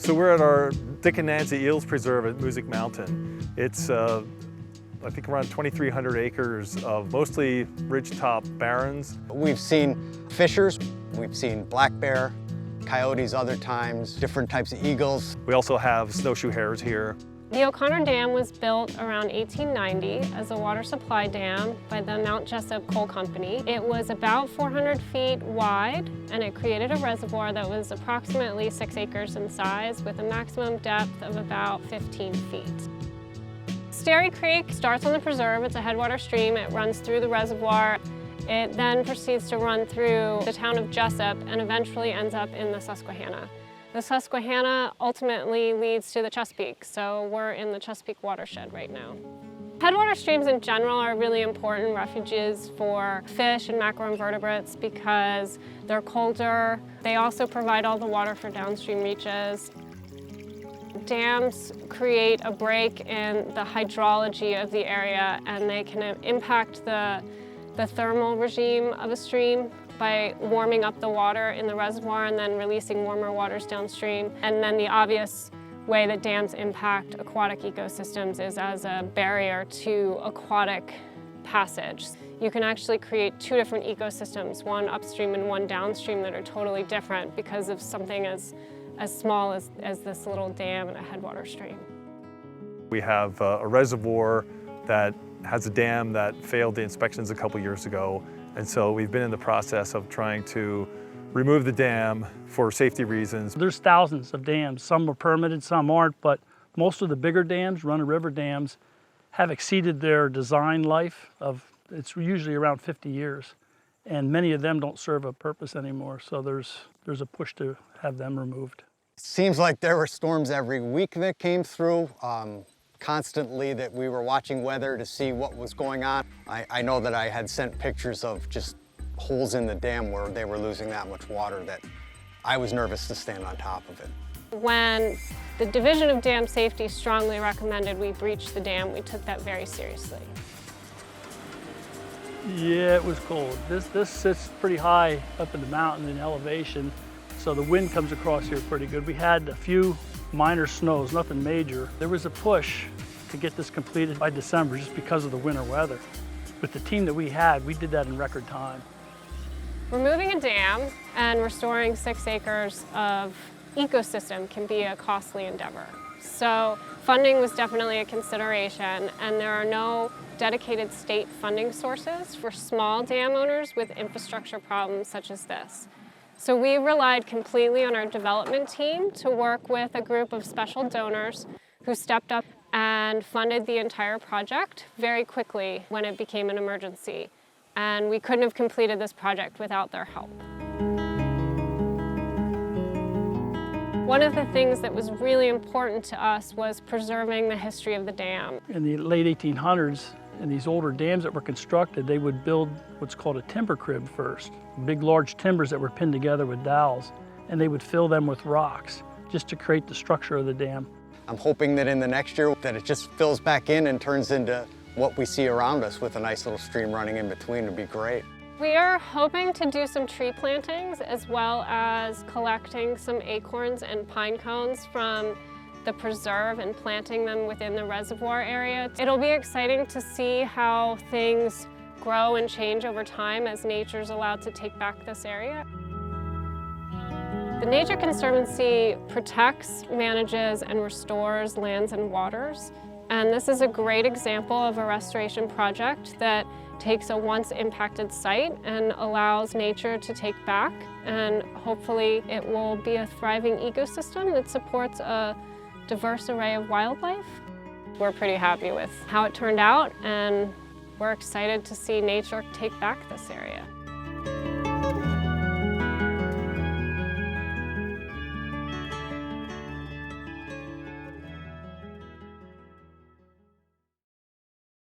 So we're at our Dick and Nancy Eales Preserve at Moosic Mountain. It's I think around 2,300 acres of mostly ridgetop barrens. We've seen fishers, we've seen black bear, coyotes other times, different types of eagles. We also have snowshoe hares here. The O'Connor Dam was built around 1890 as a water supply dam by the Mount Jessup Coal Company. It was about 400 feet wide, and it created a reservoir that was approximately 6 acres in size with a maximum depth of about 15 feet. Sterry Creek starts on the preserve. It's a headwater stream. It runs through the reservoir. It then proceeds to run through the town of Jessup and eventually ends up in the Susquehanna. The Susquehanna ultimately leads to the Chesapeake, so we're in the Chesapeake watershed right now. Headwater streams in general are really important refuges for fish and macroinvertebrates because they're colder. They also provide all the water for downstream reaches. Dams create a break in the hydrology of the area, and they can impact the thermal regime of a stream by warming up the water in the reservoir and then releasing warmer waters downstream. And then the obvious way that dams impact aquatic ecosystems is as a barrier to aquatic passage. You can actually create 2 different ecosystems, one upstream and one downstream, that are totally different because of something as small as this little dam and a headwater stream. We have a reservoir that has a dam that failed the inspections a couple years ago. And so we've been in the process of trying to remove the dam for safety reasons. There's thousands of dams. Some are permitted, some aren't, but most of the bigger dams, run-of-river dams, have exceeded their design life of, it's usually around 50 years. And many of them don't serve a purpose anymore, so there's a push to have them removed. Seems like there were storms every week that came through. Constantly that we were watching weather to see what was going on. I know that I had sent pictures of just holes in the dam where they were losing that much water that I was nervous to stand on top of it. When the Division of Dam Safety strongly recommended we breach the dam, we took that very seriously. Yeah, it was cold. This sits pretty high up in the mountain in elevation, so the wind comes across here pretty good. We had a few minor snows, nothing major. There was a push to get this completed by December just because of the winter weather. With the team that we had, we did that in record time. Removing a dam and restoring 6 acres of ecosystem can be a costly endeavor. So funding was definitely a consideration, and there are no dedicated state funding sources for small dam owners with infrastructure problems such as this. So we relied completely on our development team to work with a group of special donors who stepped up and funded the entire project very quickly when it became an emergency. And we couldn't have completed this project without their help. One of the things that was really important to us was preserving the history of the dam. In the late 1800s, in these older dams that were constructed, they would build what's called a timber crib first. Big, large timbers that were pinned together with dowels, and they would fill them with rocks just to create the structure of the dam. I'm hoping that in the next year that it just fills back in and turns into what we see around us with a nice little stream running in between. It'd be great. We are hoping to do some tree plantings as well as collecting some acorns and pine cones from the preserve and planting them within the reservoir area. It'll be exciting to see how things grow and change over time as nature's allowed to take back this area. The Nature Conservancy protects, manages, and restores lands and waters. And this is a great example of a restoration project that takes a once impacted site and allows nature to take back. And hopefully it will be a thriving ecosystem that supports a diverse array of wildlife. We're pretty happy with how it turned out, and we're excited to see nature take back this area.